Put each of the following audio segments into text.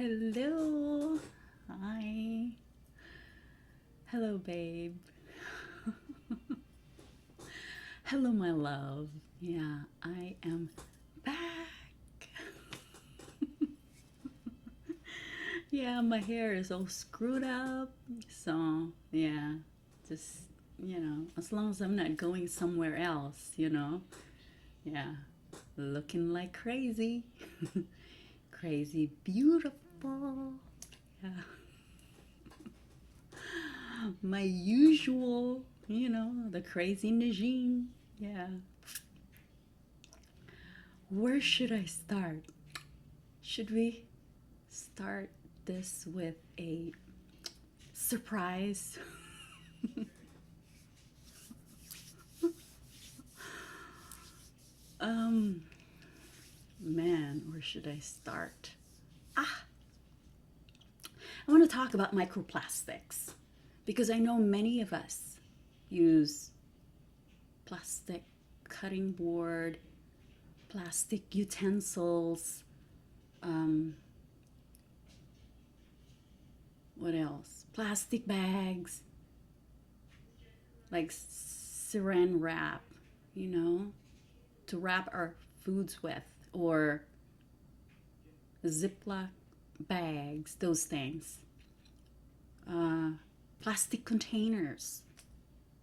Hello. Hi. Hello, babe. Hello, my love. Yeah, I am back. Yeah, my hair is all screwed up. So, yeah, just, as long as I'm not going somewhere else. Yeah, looking like crazy. Crazy beautiful. Yeah. My usual, the crazy Najine. Yeah. Where should I start? Should we start this with a surprise? um, man, where should I start? Ah, I want to talk about microplastics because I know many of us use plastic cutting board, plastic utensils, um, what else? Plastic bags, like saran wrap, you know, to wrap our foods with, or Ziploc bags, those things. Uh, Plastic containers,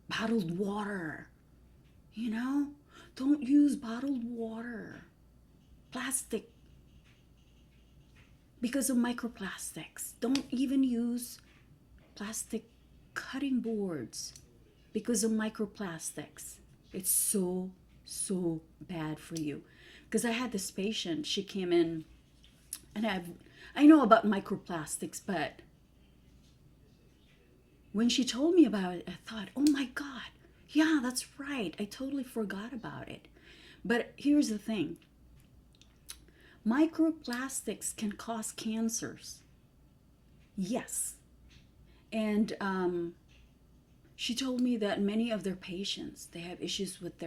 bottled water, you know? Don't use bottled water. Plastic because of microplastics. Don't even use plastic cutting boards because of microplastics. It's so, so bad for you. Because I had this patient, she came in, and I know about microplastics, but when she told me about it, I thought, oh my God, yeah, that's right. I totally forgot about it. But here's the thing, microplastics can cause cancers. Yes. And she told me that many of their patients, they have issues with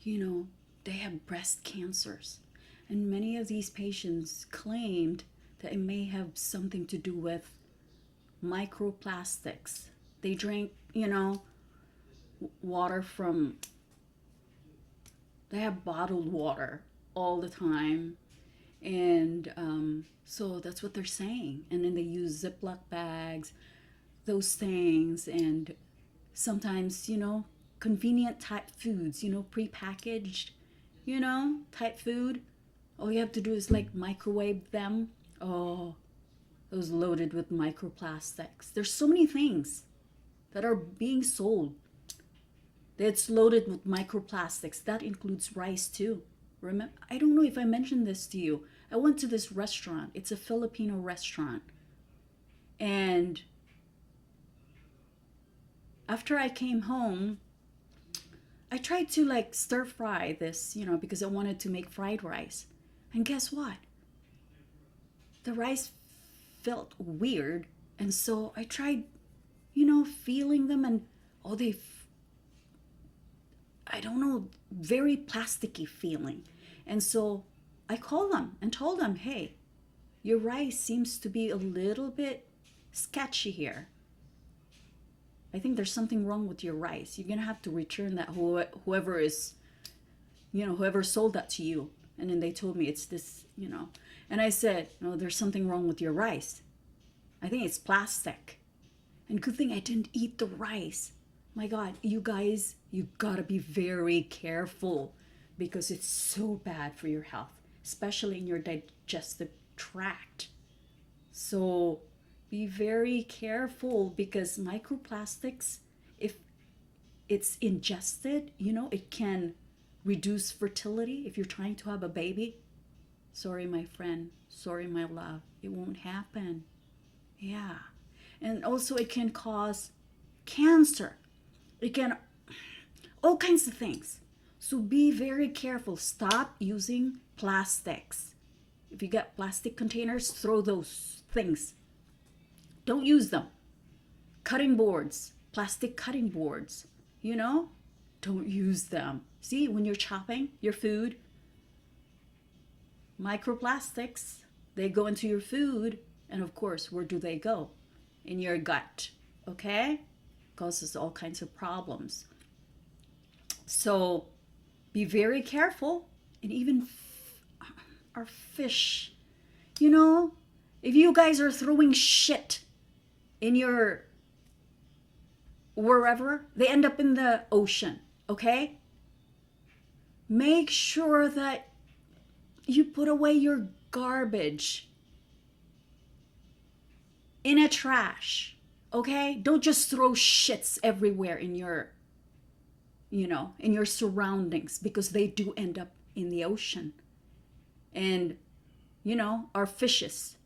you know, they have breast cancers. And many of these patients claimed that it may have something to do with microplastics. They drink, water from, they have bottled water all the time. And so that's what they're saying. And then they use Ziploc bags, those things, and sometimes, convenient type foods, prepackaged, type food. All you have to do is like microwave them. Oh, those loaded with microplastics. There's so many things that are being sold that's loaded with microplastics. That includes rice too. Remember, I don't know if I mentioned this to you. I went to this restaurant. It's a Filipino restaurant. And after I came home, I tried to like stir fry this, because I wanted to make fried rice. And guess what? The rice felt weird. And so I tried, feeling them, and oh, I don't know, very plasticky feeling. And so I called them and told them, hey, your rice seems to be a little bit sketchy here. I think there's something wrong with your rice. You're going to have to return that, whoever sold that to you. And then they told me it's this. And I said, no, there's something wrong with your rice. I think it's plastic. And good thing I didn't eat the rice. My God, you guys, you gotta be very careful because it's so bad for your health, especially in your digestive tract. So be very careful because microplastics, if it's ingested, it can reduce fertility if you're trying to have a baby. Sorry, my friend. Sorry, my love. It won't happen. Yeah. And also, it can cause cancer. It can, all kinds of things. So be very careful. Stop using plastics. If you get plastic containers, throw those things. Don't use them. Cutting boards, plastic cutting boards, don't use them. See, when you're chopping your food, microplastics, They go into your food, and of course, where do they go? In your gut, okay? Causes all kinds of problems. So be very careful. And even our fish, you know, if you guys are throwing shit in your wherever, they end up in the ocean, okay? Make sure that you put away your garbage in a trash, okay? Don't just throw shits everywhere in your, in your surroundings, because they do end up in the ocean. And, our fishes,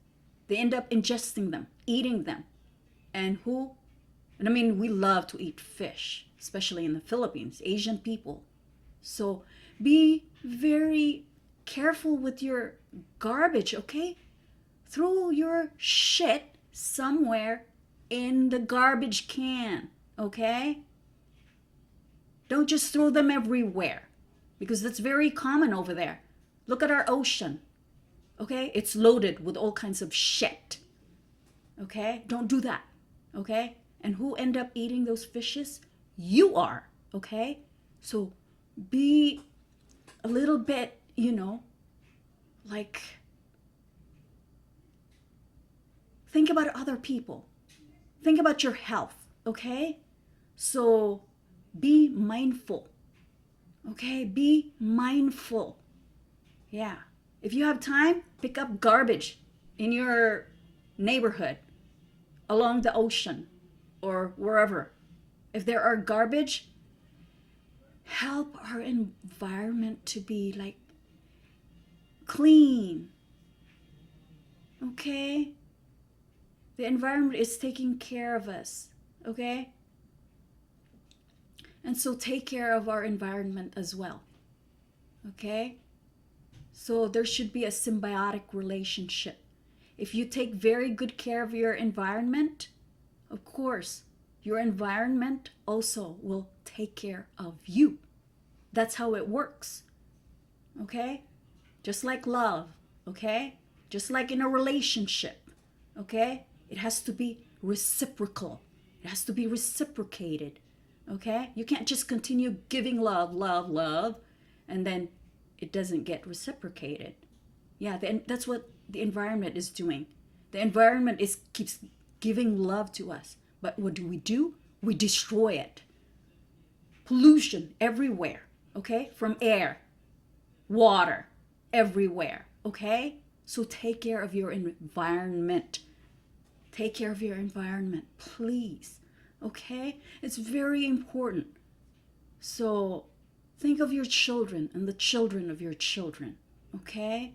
they end up ingesting them, eating them. And I mean, we love to eat fish, especially in the Philippines, Asian people. So be very careful with your garbage, okay? Throw your shit somewhere in the garbage can, okay? Don't just throw them everywhere, because that's very common over there. Look at our ocean, okay? It's loaded with all kinds of shit, okay? Don't do that, okay? And who end up eating those fishes? You are, okay? So be a little bit, like, think about other people. Think about your health, okay? So be mindful, okay? Be mindful. Yeah. If you have time, pick up garbage in your neighborhood, along the ocean, or wherever. If there are garbage, help our environment to be like clean. Okay? The environment is taking care of us. Okay? And so take care of our environment as well. Okay? So there should be a symbiotic relationship. If you take very good care of your environment, of course, your environment also will take care of you. That's how it works. Okay? Just like love. Okay? Just like in a relationship. Okay? It has to be reciprocal. It has to be reciprocated. Okay? You can't just continue giving love, love, love, and then it doesn't get reciprocated. Yeah, that's what the environment is doing. The environment keeps giving love to us. But what do? We destroy it. Pollution everywhere, okay? From air, water, everywhere, okay? So take care of your environment. Take care of your environment, please, okay? It's very important. So think of your children and the children of your children, okay?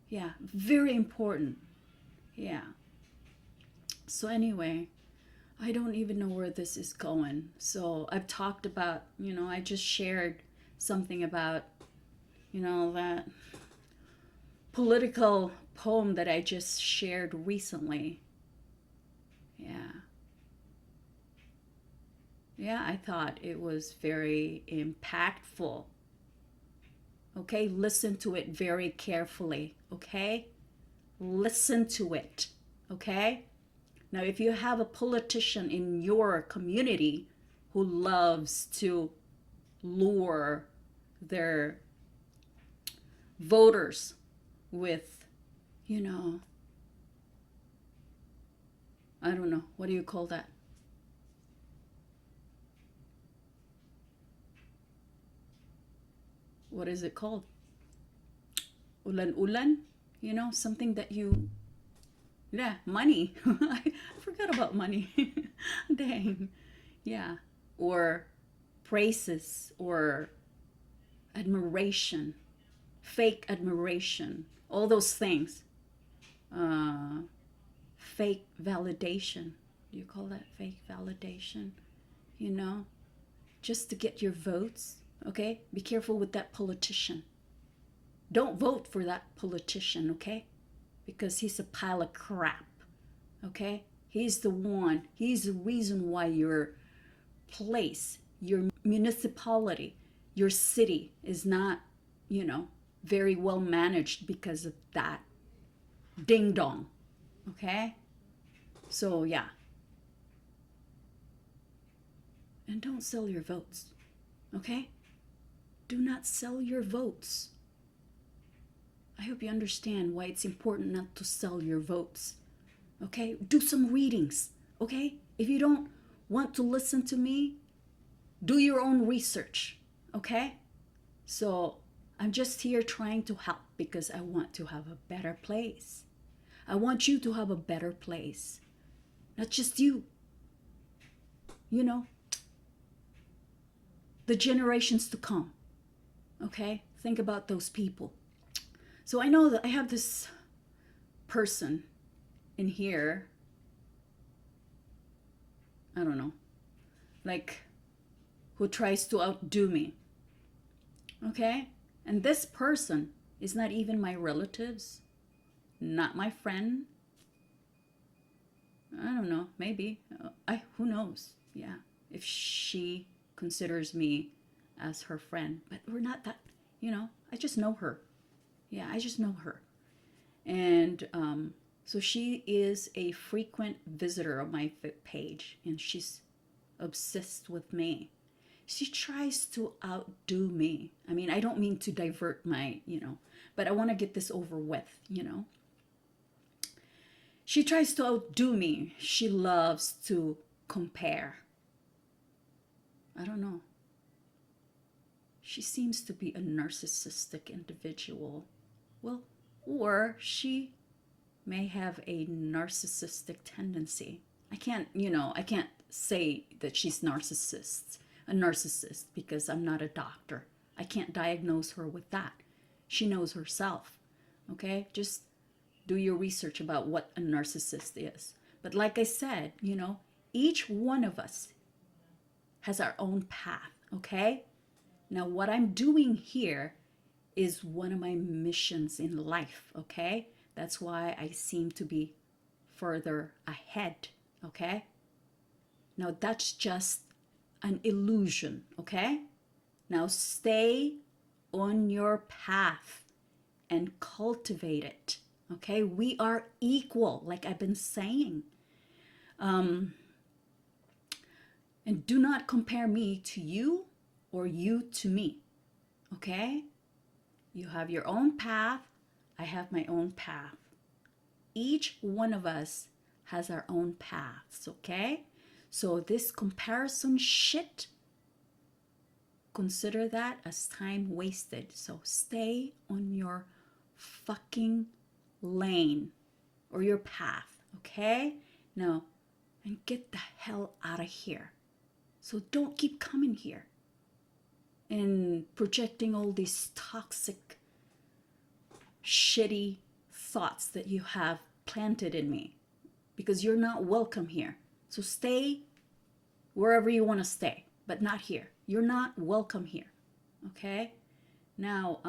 Yeah, very important. Yeah. So anyway, I don't even know where this is going. So I've talked about, I just shared something about, that political poem that I just shared recently. Yeah. Yeah, I thought it was very impactful. Okay, listen to it very carefully. Okay? Listen to it. Okay? Now, if you have a politician in your community who loves to lure their voters with, I don't know, what do you call that? What is it called? Ulan-ulan? Something that yeah, money. I forgot about money. Dang. Yeah. Or praises or admiration, fake admiration, all those things. Fake validation. Do you call that fake validation? Just to get your votes. Okay? Be careful with that politician. Don't vote for that politician, okay? Because he's a pile of crap, okay? He's the reason why your place, your municipality, your city is not, very well managed because of that Ding dong. Okay? So, yeah. And don't sell your votes. Okay? Do not sell your votes. I hope you understand why it's important not to sell your votes. Okay? Do some readings. Okay? If you don't want to listen to me, do your own research. Okay? So, I'm just here trying to help because I want to have a better place. I want you to have a better place. Not just you. You know, the generations to come. Okay? Think about those people. So I know that I have this person in here. I don't know. Like, who tries to outdo me. Okay? And this person is not even my relatives, not my friend. I don't know, maybe. Who knows? Yeah. If she considers me as her friend, but we're not that, I just know her. Yeah, I just know her. And so she is a frequent visitor of my page, and she's obsessed with me. She tries to outdo me. I mean, I don't mean to divert my, but I want to get this over with. She tries to outdo me. She loves to compare. I don't know. She seems to be a narcissistic individual. Well, or she may have a narcissistic tendency. I can't say that she's a narcissist because I'm not a doctor. I can't diagnose her with that. She knows herself. Okay? Just do your research about what a narcissist is. But like I said, each one of us has our own path, okay? Now, what I'm doing here is one of my missions in life, okay? That's why I seem to be further ahead, okay? Now, that's just an illusion, okay? Now, stay on your path and cultivate it, okay? We are equal, like I've been saying. And do not compare me to you or you to me, okay? You have your own path. I have my own path. Each one of us has our own paths, okay? So this comparison shit, consider that as time wasted. So stay on your fucking lane or your path, okay? Now, and get the hell out of here. So don't keep coming here and projecting all these toxic, shitty thoughts that you have planted in me because you're not welcome here. So stay wherever you want to stay, but not here. You're not welcome here. Okay? Now,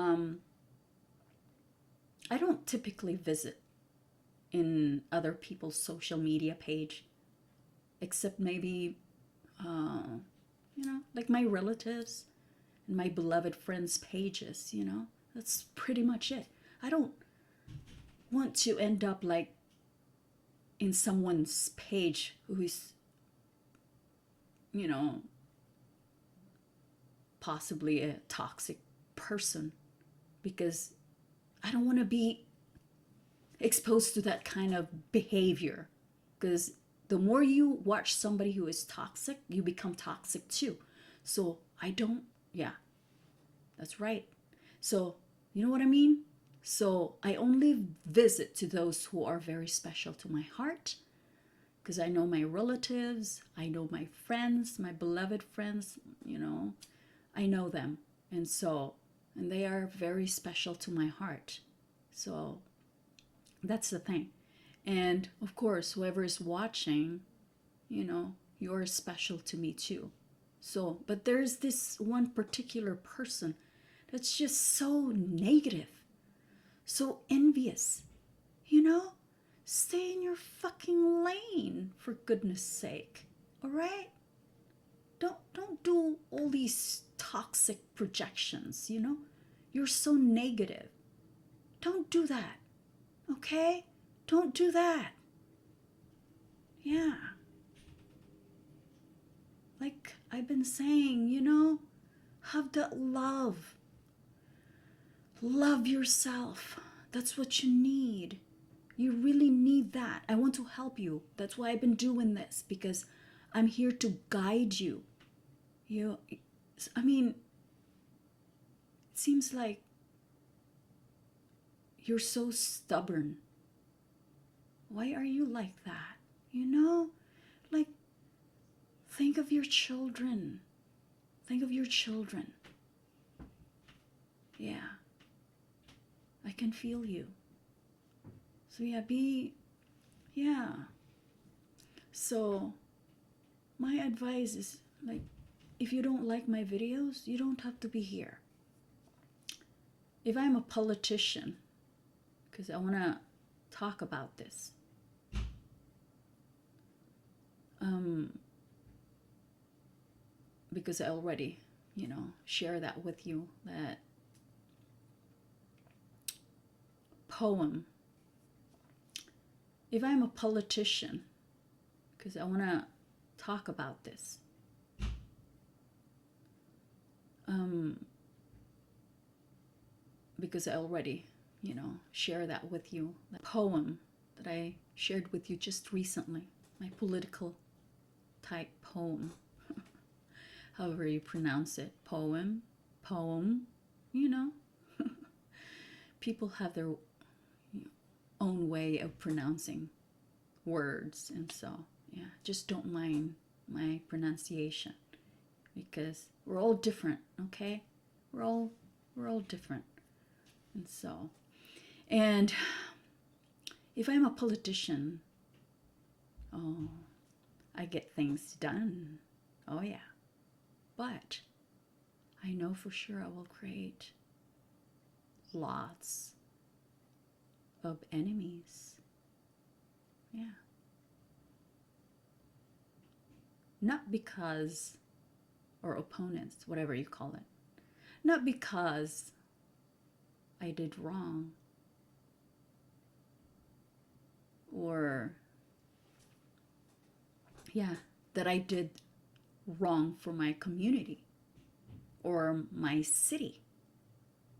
I don't typically visit in other people's social media page, except maybe, like my relatives and my beloved friends' pages, That's pretty much it. I don't want to end up like in someone's page who is, possibly a toxic person, because I don't want to be exposed to that kind of behavior. Because the more you watch somebody who is toxic, you become toxic too. So yeah, that's right. So, you know what I mean? So I only visit to those who are very special to my heart, because I know my relatives, I know my friends, my beloved friends, I know them. And they are very special to my heart. So that's the thing. And of course, whoever is watching, you're special to me too. So, but there's this one particular person that's just so negative, so envious, Stay in your fucking lane, for goodness sake. All right? Don't do all these toxic projections, You're so negative. Don't do that. Okay? Don't do that. Yeah. Like I've been saying, have that love. Love yourself. That's what you need. You really need that. I want to help you. That's why I've been doing this, because I'm here to guide you. I mean, it seems like you're so stubborn. Why are you like that? Like, think of your children. Think of your children. Yeah. I can feel you. So yeah. So my advice is, like, if you don't like my videos, you don't have to be here. If I'm a politician, because I want to talk about this, because I already, share that with you, that poem. If I'm a politician, because I want to talk about this, because I already, share that with you, that poem that I shared with you just recently, my political type poem, however you pronounce it, poem, people have their own way of pronouncing words, and so yeah, just don't mind my pronunciation, because we're all different, okay? We're all different. And if I'm a politician, oh, I get things done. Oh yeah. But I know for sure I will create lots of enemies. Yeah. Not because, or opponents, whatever you call it. Not because I did wrong, or that I did wrong for my community or my city.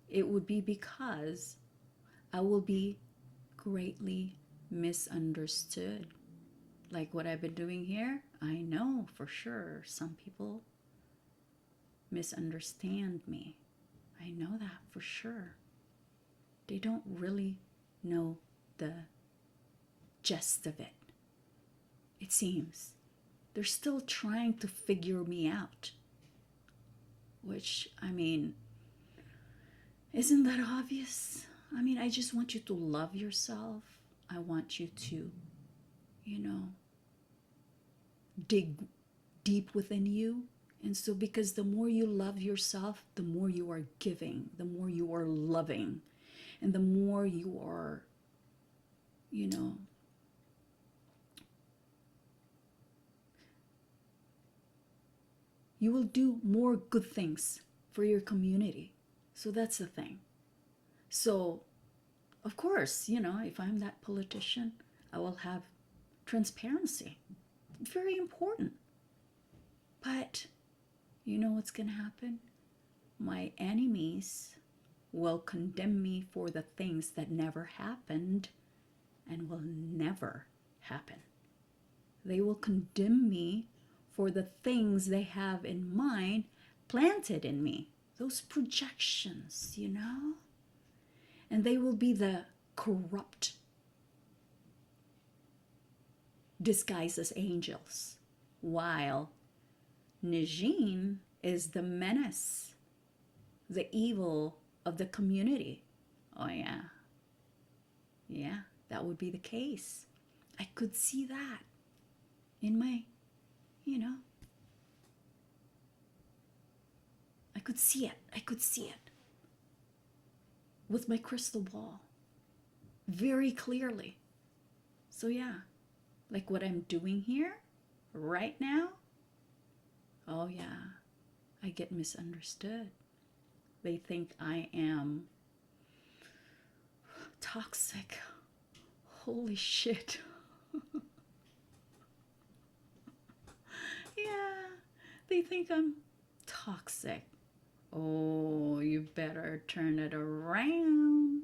It would be because I will be greatly misunderstood. Like what I've been doing here, I know for sure some people misunderstand me. I know that for sure. They don't really know the gist of it. It seems they're still trying to figure me out. Which, I mean, isn't that obvious? I mean, I just want you to love yourself. I want you to, dig deep within you. And so, because the more you love yourself, the more you are giving, the more you are loving, and the more you are, you will do more good things for your community. So that's the thing. So, of course, if I'm that politician, I will have transparency. Very important. But you know what's going to happen? My enemies will condemn me for the things that never happened and will never happen. They will condemn me for the things they have in mind planted in me, those projections, and they will be the corrupt disguised as angels, while Najin is the menace, the evil of the community. Oh yeah, that would be the case. I could see that in my, I could see it with my crystal ball very clearly. So yeah, like what I'm doing here right now, oh yeah, I get misunderstood. They think I am toxic, holy shit. Yeah, they think I'm toxic. Oh, you better turn it around.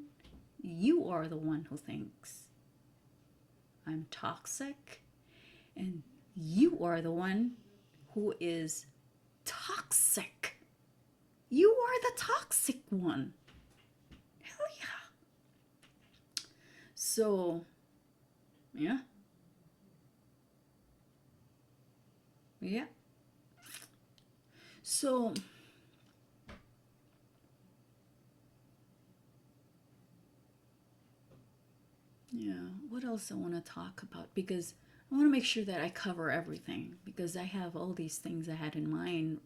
You are the one who thinks I'm toxic, and you are the one who is toxic. You are the toxic one. Hell yeah. So, yeah, yeah. So, yeah, what else I want to talk about? Because I want to make sure that I cover everything because I have all these things I had in mind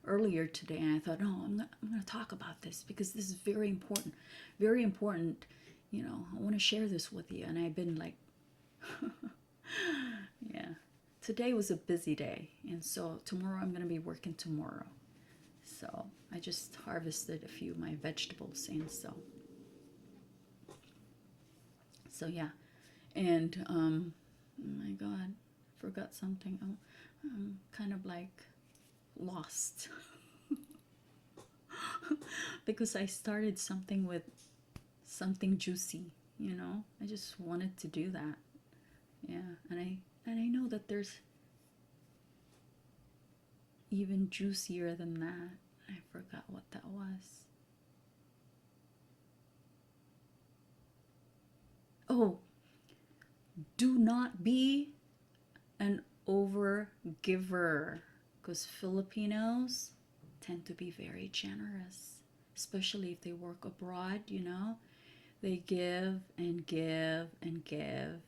earlier today, and I thought, no, I'm going to talk about this because this is very important. Very important. You know, I want to share this with you. And I've been like, yeah. Today was a busy day, and so tomorrow I'm going to be working tomorrow. So I just harvested a few of my vegetables, and so yeah. And oh my God, forgot something. I'm kind of like lost because I started something with something juicy. You know, I just wanted to do that. Yeah, and I know that there's even juicier than that. I forgot what that was. Oh, do not be an over giver because Filipinos tend to be very generous, especially if they work abroad, you know. They give and give and give,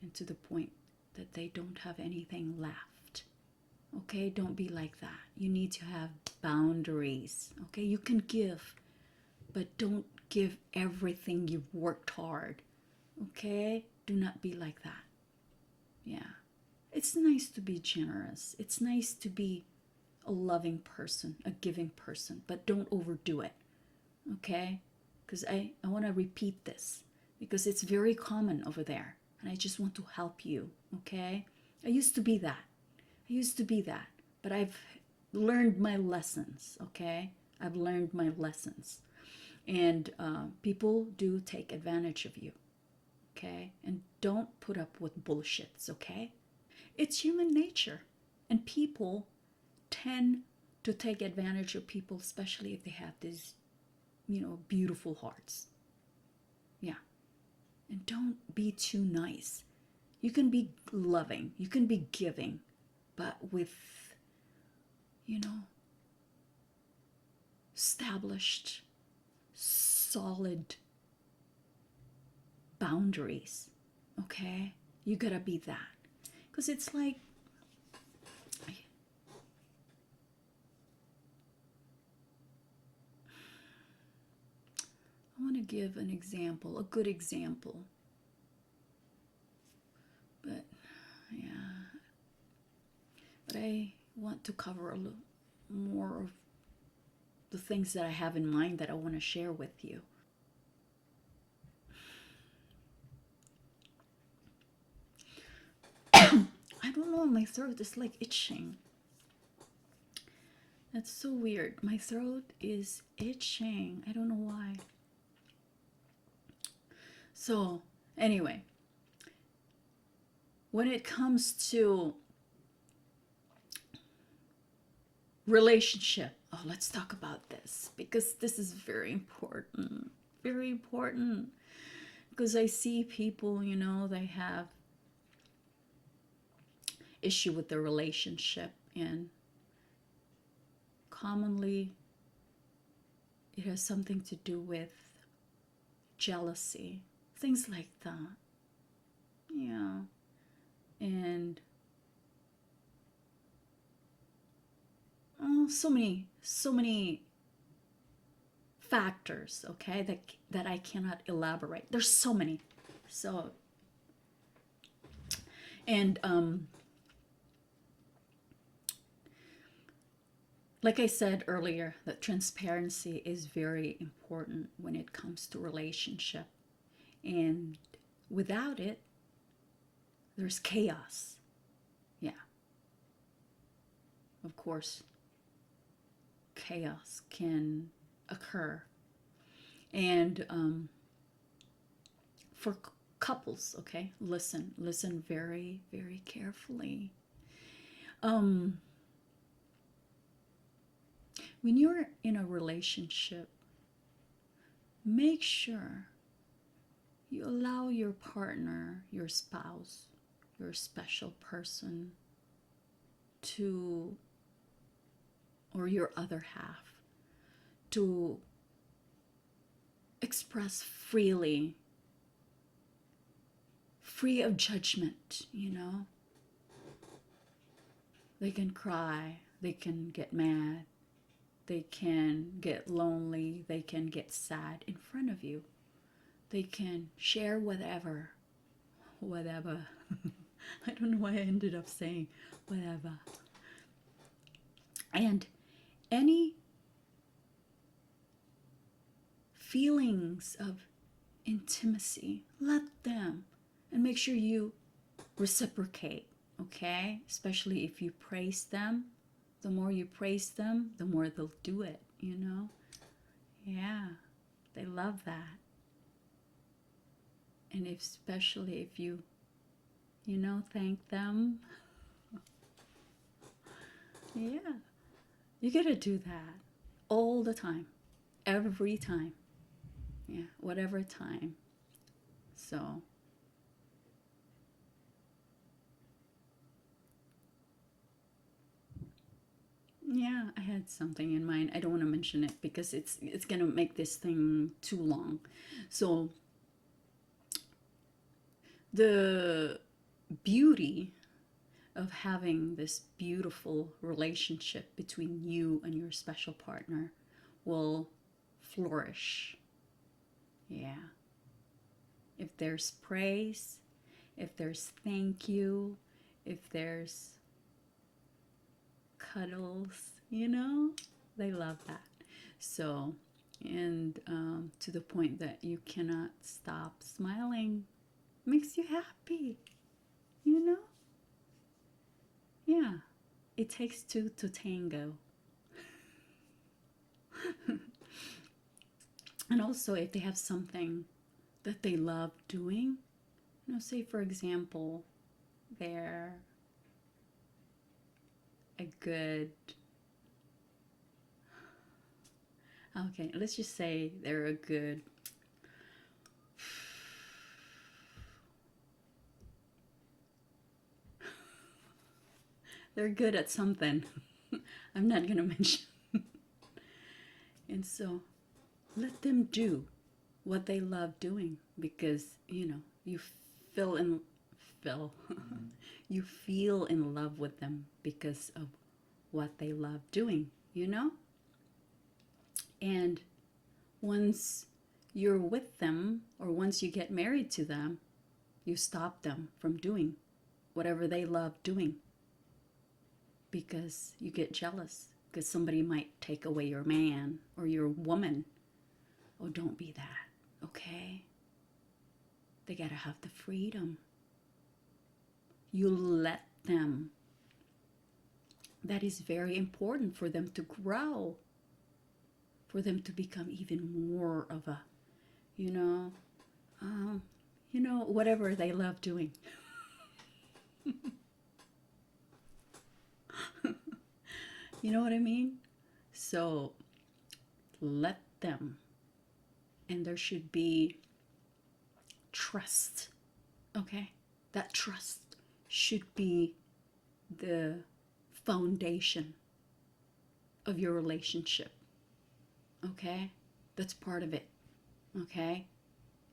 and to the point that they don't have anything left. Okay, don't be like that. You need to have boundaries. Okay, you can give, but don't give everything you've worked hard. Okay, do not be like that. Yeah. It's nice to be generous. It's nice to be a loving person, a giving person, but don't overdo it. Okay? Because I want to repeat this because it's very common over there. And I just want to help you. Okay? I used to be that. I used to be that. But I've learned my lessons. Okay? I've learned my lessons. And people do take advantage of you. Okay? And don't put up with bullshits. Okay? It's human nature. And people tend to take advantage of people, especially if they have these, beautiful hearts. Yeah. And don't be too nice. You can be loving, you can be giving, but with, you know, established, solid boundaries. Okay? You gotta be that. Because it's like, I want to give an example, a good example. But yeah, but I want to cover a little more of the things that I have in mind that I want to share with you. I don't know, my throat is like itching. That's so weird. My throat is itching. I don't know why. So, anyway, when it comes to relationship, oh, let's talk about this because this is very important. Very important. Because I see people, they have issue with their relationship, and commonly it has something to do with jealousy, things like that. Yeah. And oh, so many factors, okay, that I cannot elaborate. There's so many. So, and like I said earlier, that transparency is very important when it comes to relationship. And Without it, there's chaos. Yeah, of course, chaos can occur. And for couples, okay, listen very, very carefully. Um, when you're in a relationship, make sure you allow your partner, your spouse, your special person to, or your other half, to express freely, free of judgment, you know? They can cry, they can get mad, they can get lonely, they can get sad in front of you. They can share whatever. Whatever. I don't know why I ended up saying whatever. And any feelings of intimacy, let them. And make sure you reciprocate, okay? Especially if you praise them. The more you praise them, the more they'll do it, you know? Yeah, they love that. And especially if you thank them. Yeah, you gotta do that all the time, every time. Yeah, whatever time. So, yeah, I had something in mind. I don't want to mention it because it's gonna make this thing too long. So, the beauty of having this beautiful relationship between you and your special partner will flourish. Yeah. If there's praise, if there's thank you, if there's cuddles, they love that. So, and to the point that you cannot stop smiling, makes you happy, you know? Yeah, it takes two to tango. And also, if they have something that they love doing, say for example, they're a good, okay, let's just say they're a good, they're good at something. I'm not gonna mention. And so let them do what they love doing because you feel in feel you feel in love with them because of what they love doing. And once you're with them or once you get married to them, you stop them from doing whatever they love doing because you get jealous because somebody might take away your man or your woman. Oh, don't be that, okay? They gotta have the freedom. You let them. That is very important for them to grow, for them to become even more of a, whatever they love doing. You know what I mean? So let them. And there should be trust, okay? That trust should be the foundation of your relationship, okay? That's part of it, okay?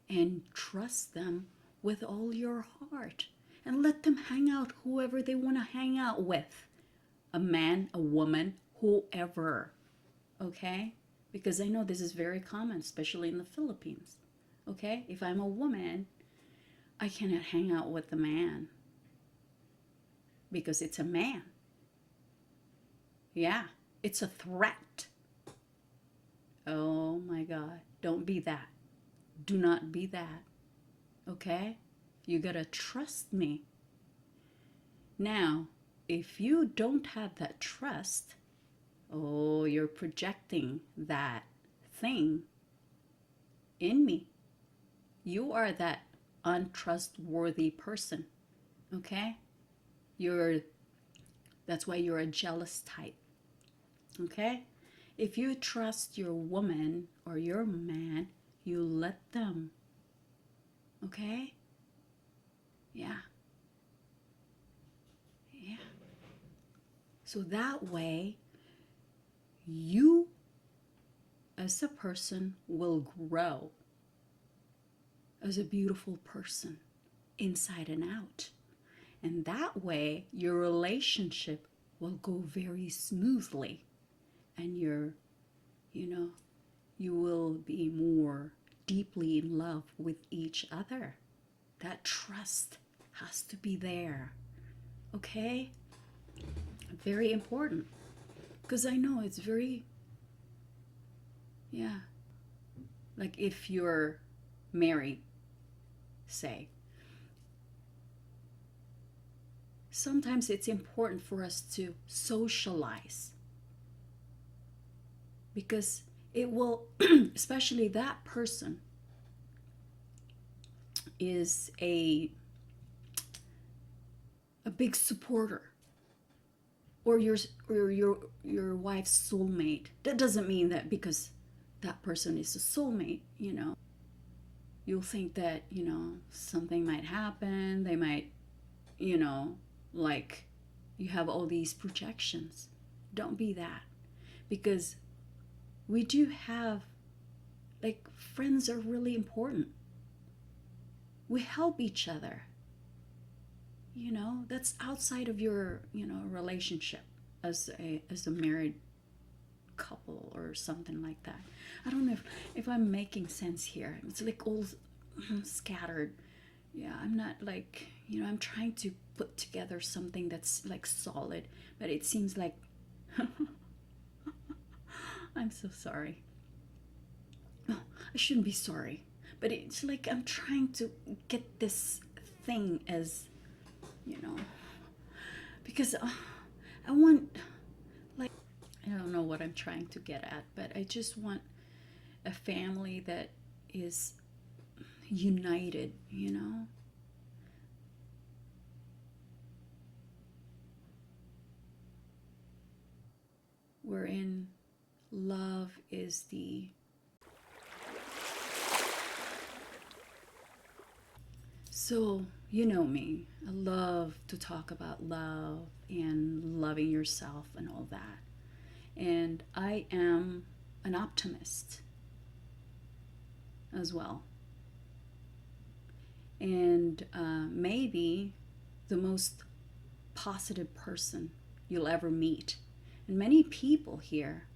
And trust them with all your heart and let them hang out whoever they want to hang out with. A man, a woman, whoever, okay? Because I know this is very common, especially in the Philippines, okay? If I'm a woman, I cannot hang out with a man because it's a man. Yeah, it's a threat. Oh my God, don't be that. Do not be that, okay? You gotta trust me. Now, if you don't have that trust, oh, you're projecting that thing in me. You are that untrustworthy person. Okay? That's why you're a jealous type. Okay? If you trust your woman or your man, you let them. Okay? Yeah. Yeah. So that way, you as a person will grow as a beautiful person inside and out. And that way, your relationship will go very smoothly. And you will be more deeply in love with each other. That trust has to be there. Okay? Very important. Because I know it's very, yeah. Like if you're married, say, sometimes it's important for us to socialize. Because it will, especially that person is a big supporter, or your wife's soulmate. That doesn't mean that because that person is a soulmate, you'll think that, something might happen. They might, like you have all these projections. Don't be that. Because we do have, like, friends are really important. We help each other. That's outside of your, relationship as a married couple or something like that. I don't know if I'm making sense here. It's like all scattered. Yeah, I'm not like, I'm trying to put together something that's like solid, but it seems like I'm so sorry. Oh, I shouldn't be sorry, but it's like I'm trying to get this thing as, because I want, like, I don't know what I'm trying to get at, but I just want a family that is united, wherein love is the. So, you know me, I love to talk about love and loving yourself and all that. And I am an optimist as well. And maybe the most positive person you'll ever meet. And many people here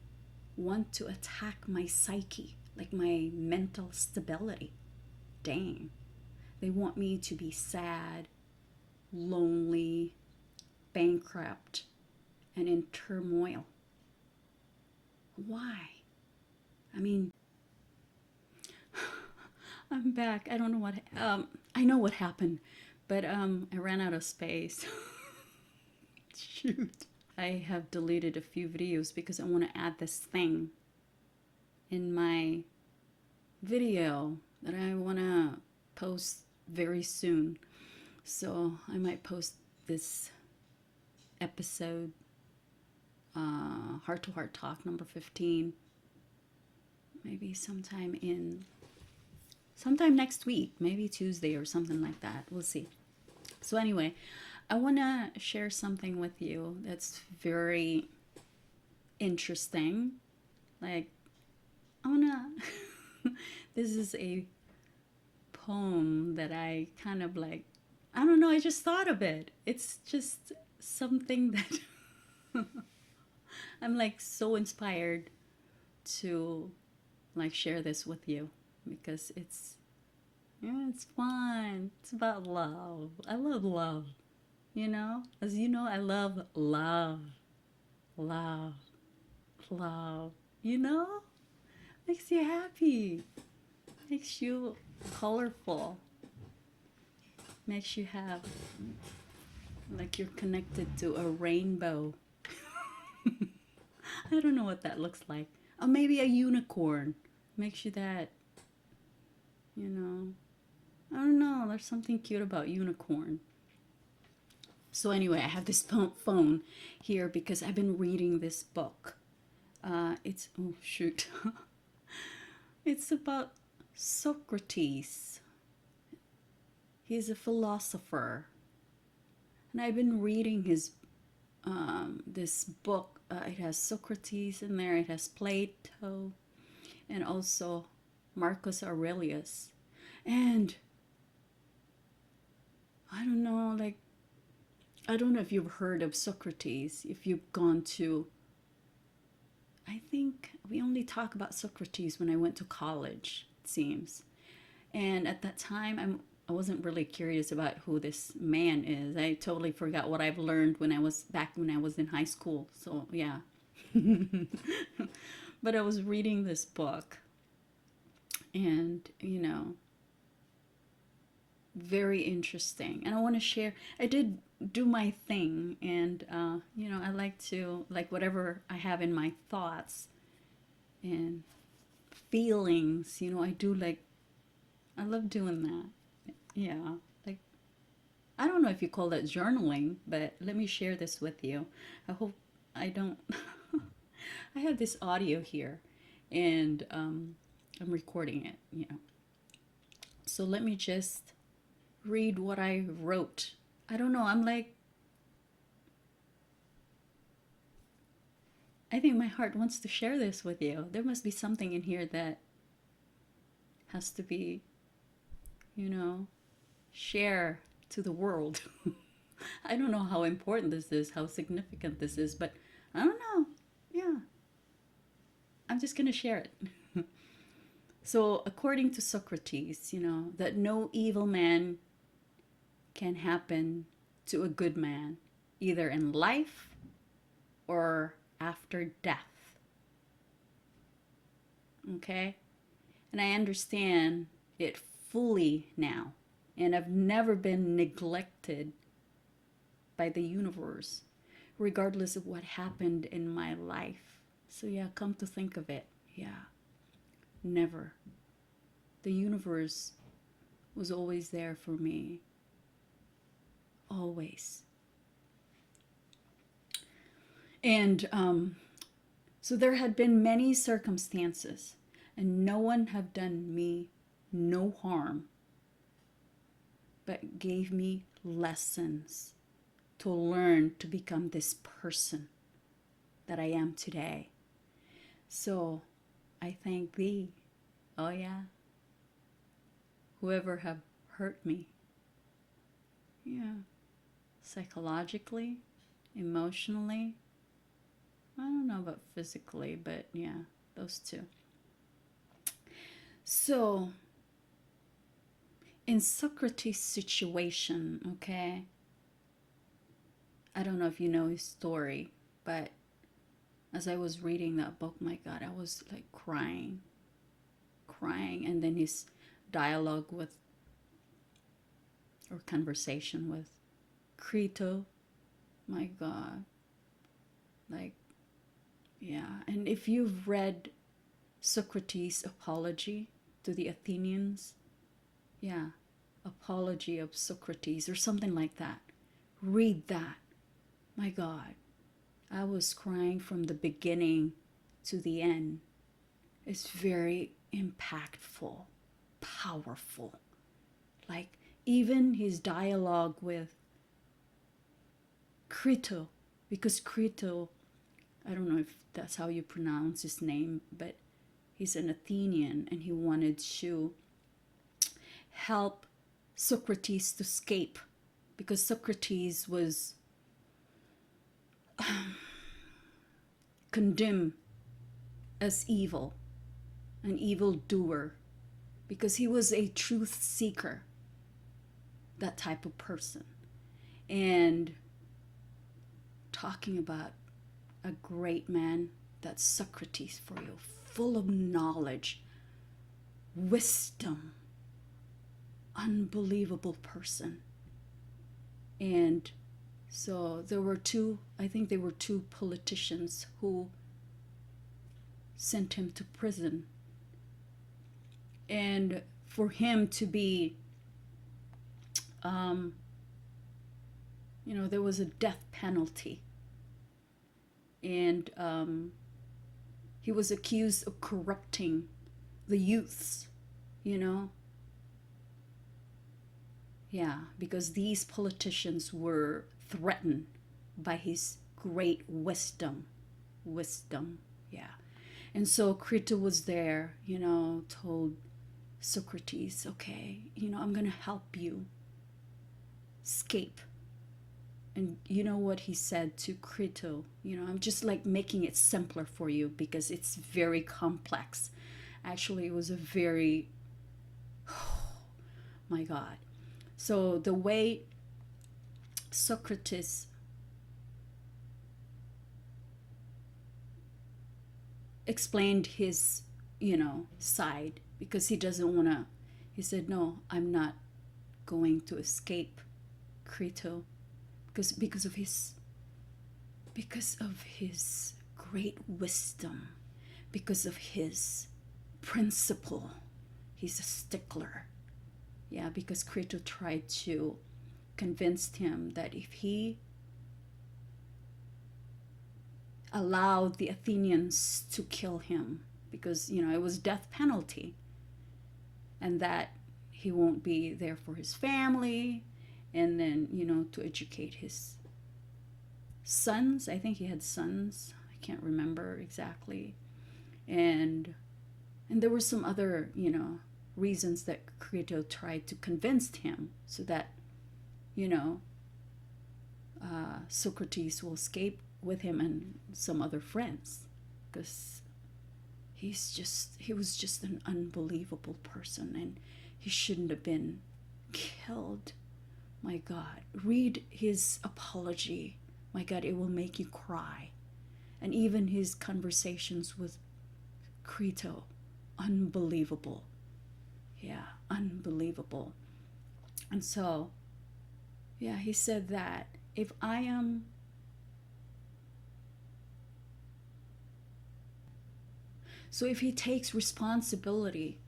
want to attack my psyche, like my mental stability. Dang. They want me to be sad, lonely, bankrupt, and in turmoil. Why? I mean, I'm back. I don't know what. I know what happened, but I ran out of space. Shoot. I have deleted a few videos because I want to add this thing in my video that I want to post very soon. So I might post this episode, Heart to Heart Talk number 15, maybe sometime next week, maybe Tuesday or something like that. We'll see. So anyway, I want to share something with you that's very interesting. Like, I want to, this is a poem that I kind of like, I don't know, I just thought of it. It's just something that I'm like so inspired to like share this with you because it's fun. It's about love. I love love. As you know, I love love. Love. Love. Makes you happy. Makes you colorful. Makes you have like you're connected to a rainbow. I don't know what that looks like. Or maybe a unicorn. Makes you that, you know. I don't know. There's something cute about unicorn. So anyway, I have this phone here because I've been reading this book. It's oh shoot, it's about Socrates. He's a philosopher, and I've been reading his this book. It has Socrates in there. It has Plato, and also Marcus Aurelius, and I don't know, like I don't know if you've heard of Socrates. If you've gone to, I think we only talk about Socrates when I went to college. It seems. And at that time, I wasn't really curious about who this man is. I totally forgot what I've learned when I was in high school. So yeah. But I was reading this book, and very interesting. And I want to share. I did do my thing, and I like to like whatever I have in my thoughts and feelings. I do like I love doing that. Yeah. Like, I don't know if you call that journaling, but let me share this with you. I hope I don't. I have this audio here, and I'm recording it. So let me just read what I wrote. I don't know. I think my heart wants to share this with you. There must be something in here that has to be, you know, share to the world. I don't know how important this is, how significant this is, but I don't know. Yeah, I'm just going to share it. So, according to Socrates, that no evil man can happen to a good man, either in life or after death. Okay? And I understand it fully now. And I've never been neglected by the universe, regardless of what happened in my life. So, yeah, come to think of it, yeah, never. The universe was always there for me. Always. And so there had been many circumstances, and no one have done me no harm, but gave me lessons to learn to become this person that I am today. So I thank thee. Oh yeah. Whoever have hurt me. Yeah. Psychologically, emotionally. I don't know about physically, but yeah, those two. So in Socrates' situation, okay, I don't know if you know his story, but as I was reading that book, my God, I was like crying. And then his dialogue with, or conversation with Crito, my God. Like, yeah. And if you've read Socrates' Apology to the Athenians, yeah, Apology of Socrates or something like that, read that. My God, I was crying from the beginning to the end. It's very impactful, powerful. Like even his dialogue with Crito, because Crito, I don't know if that's how you pronounce his name, but he's an Athenian and he wanted to help Socrates to escape because Socrates was condemned as evil, an evil doer, because he was a truth seeker, that type of person. And talking about a great man, that's Socrates for you, full of knowledge, wisdom, unbelievable person. And so there were two, I think there were two politicians who sent him to prison. And for him to be, there was a death penalty. And he was accused of corrupting the youths, you know? Yeah, because these politicians were threatened by his great wisdom. Wisdom, yeah. And so Crito was there, told Socrates, okay, I'm going to help you escape. And you know what he said to Crito? I'm just like making it simpler for you because it's very complex. Actually, it was a very, oh my God. So the way Socrates explained his, side, because he doesn't want to, he said, no, I'm not going to escape Crito because of his great wisdom, because of his principle. He's a stickler. Yeah, because Crito tried to convince him that if he allowed the Athenians to kill him, because it was death penalty, and that he won't be there for his family, and then to educate his sons. I think he had sons, I can't remember exactly. And there were some other reasons that Crito tried to convince him so that Socrates will escape with him and some other friends, because he was just an unbelievable person, and he shouldn't have been killed. My God, read his apology. My God, it will make you cry. And even his conversations with Crito, unbelievable. Yeah, unbelievable. And so, yeah, he said that if I am so if he takes responsibility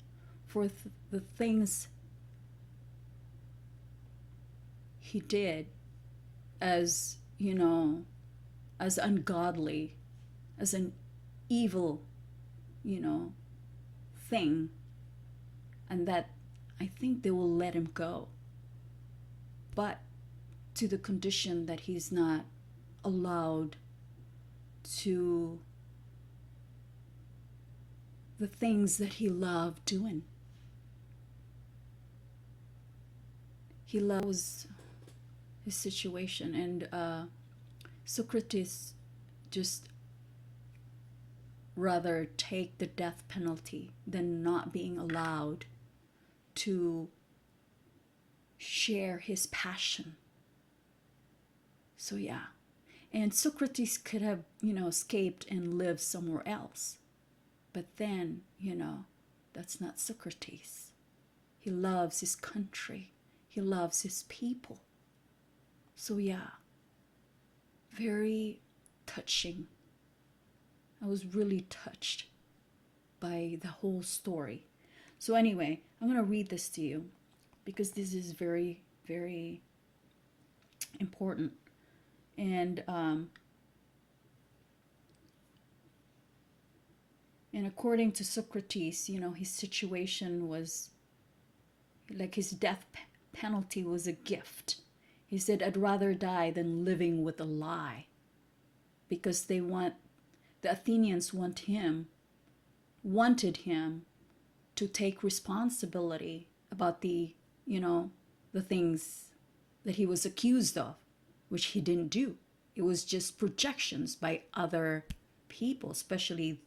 for the things he did as, as ungodly, as an evil, thing, and that I think they will let him go. But to the condition that he's not allowed to the things that he loved doing. He loves his situation, and Socrates just rather take the death penalty than not being allowed to share his passion. So yeah, and Socrates could have escaped and lived somewhere else, but then that's not Socrates. He loves his country, he loves his people. So yeah, very touching. I was really touched by the whole story. So anyway, I'm going to read this to you because this is very, very important. And according to Socrates, his situation was like his death penalty was a gift. He said, I'd rather die than living with a lie, because the Athenians wanted him to take responsibility about the things that he was accused of, which he didn't do. It was just projections by other people, especially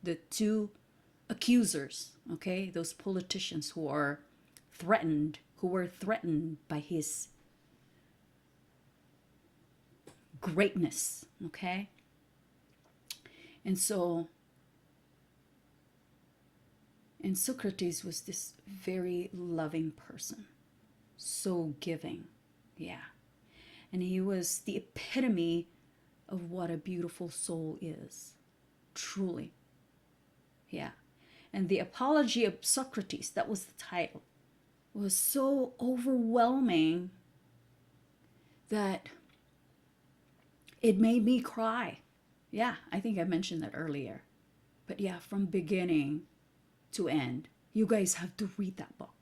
the two accusers, okay? Those politicians who were threatened by his greatness, okay? And Socrates was this very loving person, so giving, yeah. And he was the epitome of what a beautiful soul is. Truly. Yeah. And the Apology of Socrates, that was the title, was so overwhelming that it made me cry. Yeah, I think I mentioned that earlier. But yeah, from beginning to end, you guys have to read that book.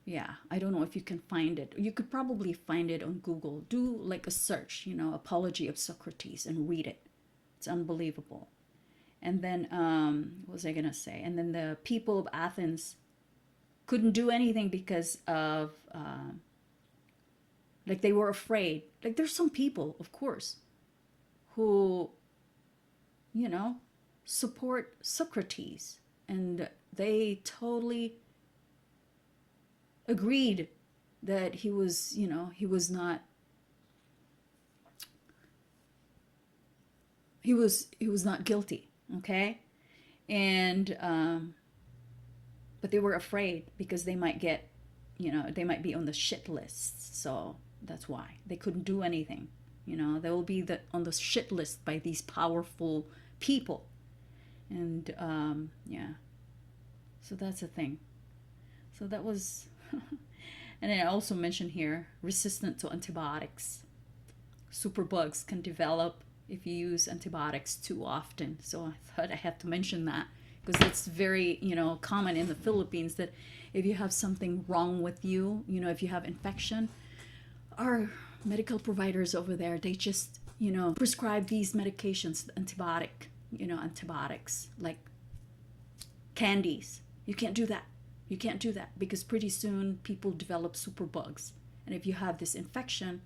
Yeah, I don't know if you can find it. You could probably find it on Google. Do like a search, Apology of Socrates, and read it. It's unbelievable. And then, what was I going to say? And then the people of Athens couldn't do anything because of, like, they were afraid. Like, there's some people, of course, who, you know, support Socrates. And they totally agreed that he was, he was not guilty. Okay. And but they were afraid because they might get, they might be on the shit list. So that's why they couldn't do anything. They will be on the shit list by these powerful people. And yeah, so that's a thing. So that was, and then I also mentioned here, resistant to antibiotics. Superbugs can develop if you use antibiotics too often. So I thought I had to mention that because it's very, common in the Philippines that if you have something wrong with you, if you have infection, our medical providers over there, they just, prescribe these medications, antibiotics, like candies. You can't do that. You can't do that because pretty soon people develop superbugs. And if you have this infection,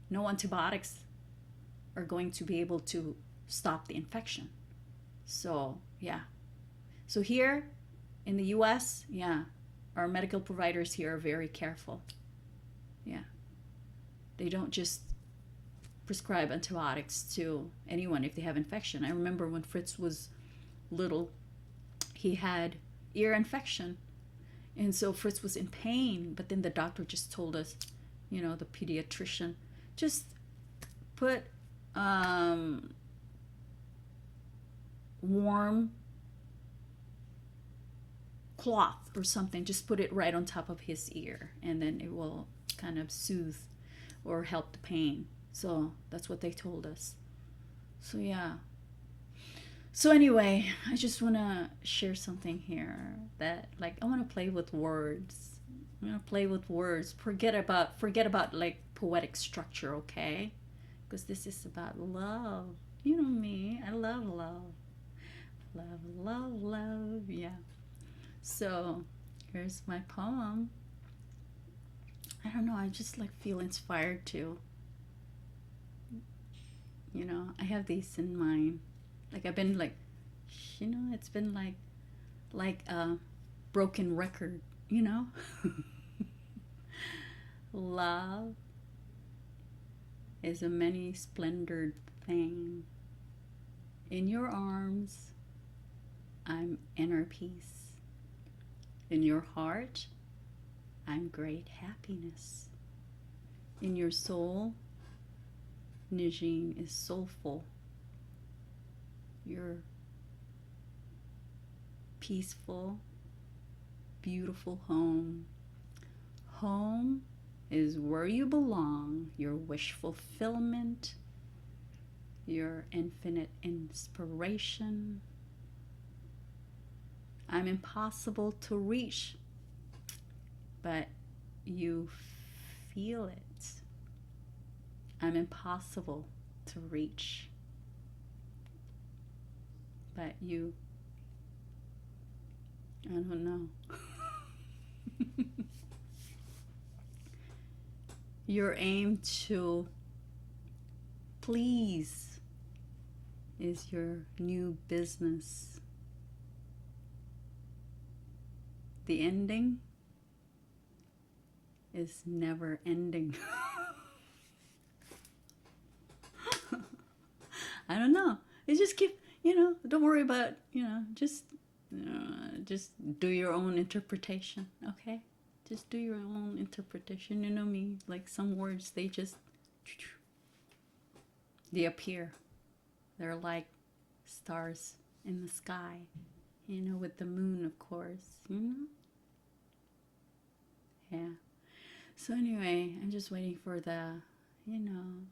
no antibiotics are going to be able to stop the infection. So, yeah. So here in the US, yeah, our medical providers here are very careful. Yeah. They don't just prescribe antibiotics to anyone if they have infection. I remember when Fritz was little, he had ear infection. And so Fritz was in pain, but then the doctor just told us, the pediatrician, just put warm cloth or something, just put it right on top of his ear, and then it will kind of soothe or help the pain. So that's what they told us. So yeah. So anyway, I just want to share something here that, like, I want to play with words. I'm going to play with words. Forget about like poetic structure, okay? Because this is about love. You know me. I love love. Love, love, love. Yeah. So, here's my poem. I don't know, I just like feel inspired to. I have these in mind. Like I've been like, it's been like a broken record, Love is a many splendored thing. In your arms, I'm inner peace. In your heart, I'm great happiness. In your soul, Nijin is soulful. Your peaceful, beautiful home. Home is where you belong, your wish fulfillment, your infinite inspiration. I'm impossible to reach, but you feel it. I'm impossible to reach, but you, I don't know. Your aim to please is your new business. The ending is never ending. I don't know. It just keep, don't worry about, just do your own interpretation, okay? Just do your own interpretation. You know me, like some words, they appear. They're like stars in the sky, you know, with the moon, of course, you know? Yeah. So anyway, I'm just waiting for you know,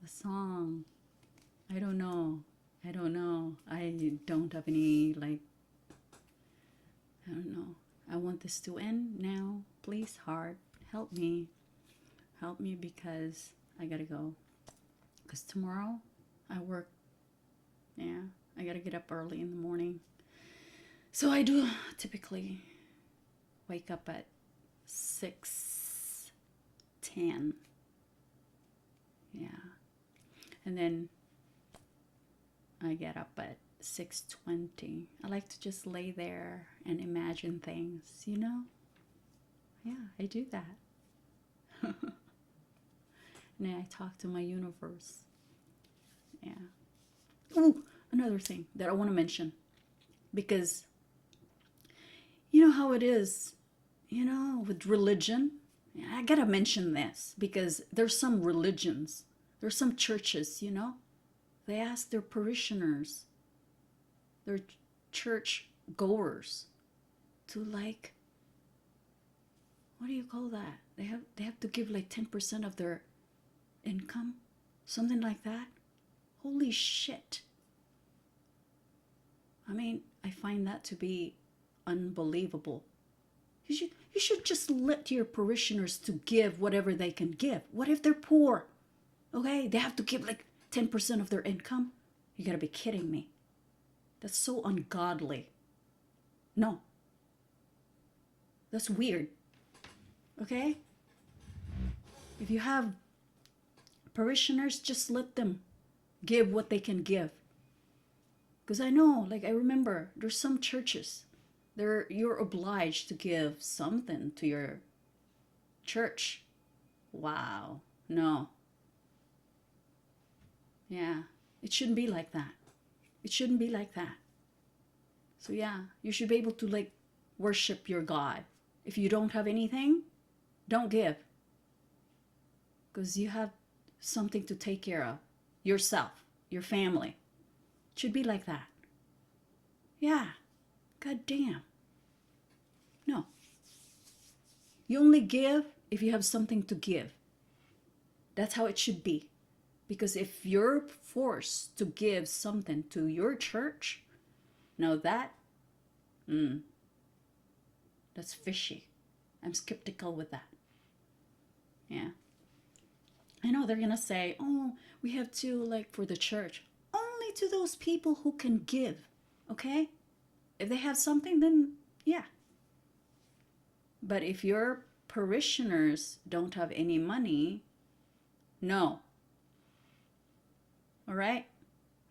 the song. I don't know. I don't know. I don't have any, like, I don't know. I want this to end now. Please, heart, help me. Help me because I gotta go. Because tomorrow I work. Yeah, I gotta get up early in the morning. So I do typically wake up at 6:10. Yeah. And then I get up at 6:20. I like to just lay there and imagine things, you know? Yeah, I do that. And then I talk to my universe. Yeah. Ooh, another thing that I want to mention. Because you know how it is, you know, with religion. I gotta mention this because there's some religions, there's some churches, you know, they ask their parishioners, their church goers, to like, what do you call that? They have to give like 10% of their income, something like that. Holy shit! I mean, I find that to be unbelievable. You should just let your parishioners to give whatever they can give. What if they're poor? Okay, they have to give like 10% of their income. You gotta be kidding me. That's so ungodly. No, that's weird. Okay? If you have parishioners, just let them give what they can give. Because I know, like I remember, there's some churches, you're obliged to give something to your church. Wow. No. Yeah. It shouldn't be like that. It shouldn't be like that. So yeah, you should be able to like worship your God. If you don't have anything, don't give. Because you have something to take care of. Yourself, your family. It should be like that. Yeah. God damn. No. You only give if you have something to give. That's how it should be. Because if you're forced to give something to your church, now that's fishy. I'm skeptical with that. Yeah. I know they're going to say, oh, we have to, like, for the church. Only to those people who can give. Okay? If they have something, then yeah. But if your parishioners don't have any money, no. All right?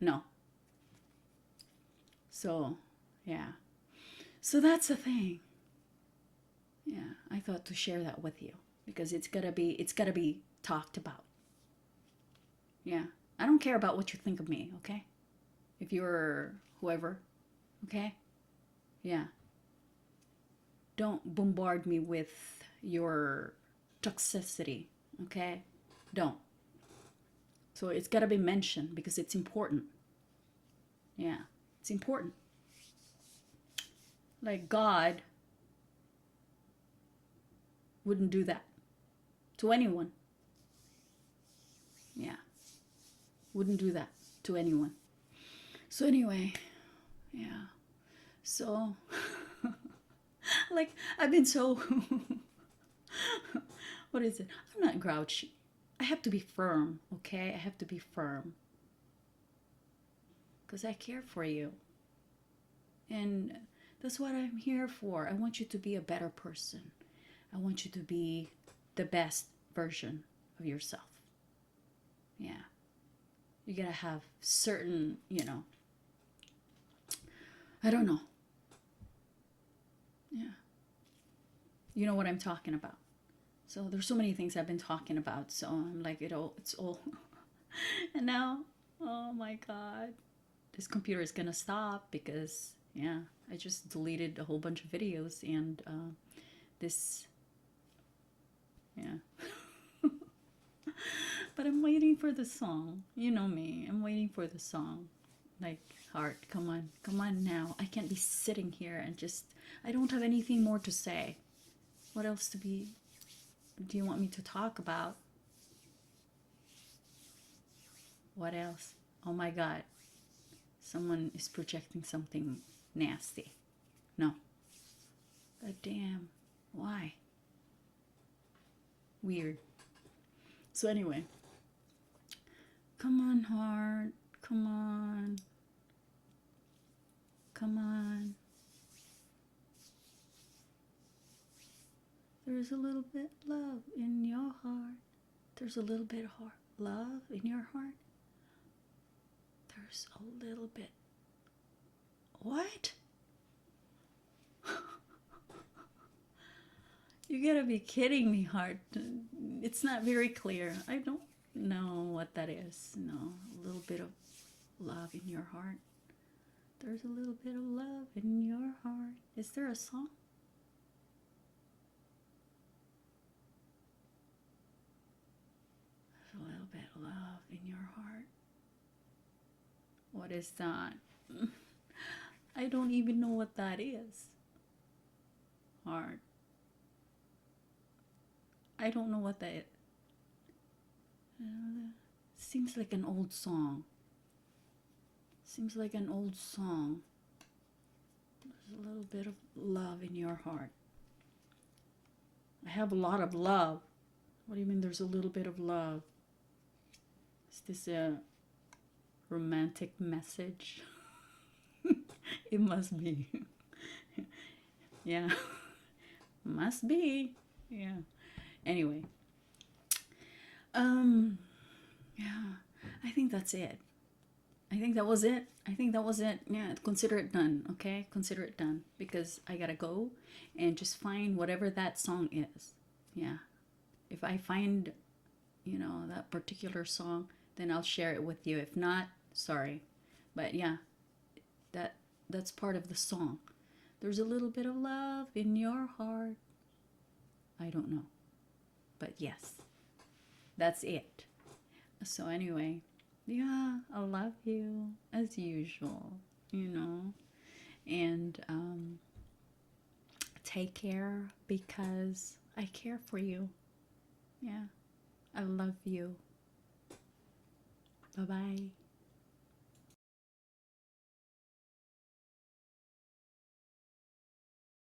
No. So, yeah. So that's the thing. Yeah, I thought to share that with you because it's got to be talked about. Yeah. I don't care about what you think of me, okay? If you're whoever, okay? Yeah. Don't bombard me with your toxicity, okay? Don't. So it's got to be mentioned because it's important. Yeah, it's important. Like God wouldn't do that to anyone. Yeah, wouldn't do that to anyone. So anyway, yeah. So like I've been so what is it? I'm not grouchy. I have to be firm, okay? I have to be firm. Because I care for you. And that's what I'm here for. I want you to be a better person. I want you to be the best version of yourself. Yeah. You gotta have certain, I don't know. Yeah. You know what I'm talking about. So there's so many things I've been talking about. So I'm like, it's all. And now, oh my God, this computer is gonna stop because, yeah, I just deleted a whole bunch of videos and this But I'm waiting for the song. You know me. I'm waiting for the song. Like, heart, come on now. I can't be sitting here and just. I don't have anything more to say. What else to be. Do you want me to talk about? What else? Oh my god. Someone is projecting something nasty. No. God damn. Why? Weird. So, anyway. Come on, heart. Come on. Come on. There's a little bit love in your heart. There's a little bit of love in your heart. There's a little bit. What? You gotta be kidding me, heart. It's not very clear. I don't know what that is. No, a little bit of love in your heart. There's a little bit of love in your heart. Is there a song? There's a little bit of love in your heart. What is that? I don't even know what that is. Heart. I don't know what that is. Seems like an old song. Seems like an old song. There's a little bit of love in your heart. I have a lot of love. What do you mean there's a little bit of love? Is this a romantic message? It must be. Yeah. Must be. Yeah. Anyway. Yeah. I think that's it. I think that was it. I think that was it. Yeah, consider it done, okay? Consider it done because I gotta go and just find whatever that song is. Yeah. If I find, that particular song, then I'll share it with you. If not, sorry. But yeah, that's part of the song. There's a little bit of love in your heart. I don't know. But yes, that's it. So anyway, yeah, I love you as usual, and take care because I care for you. Yeah, I love you. Bye bye.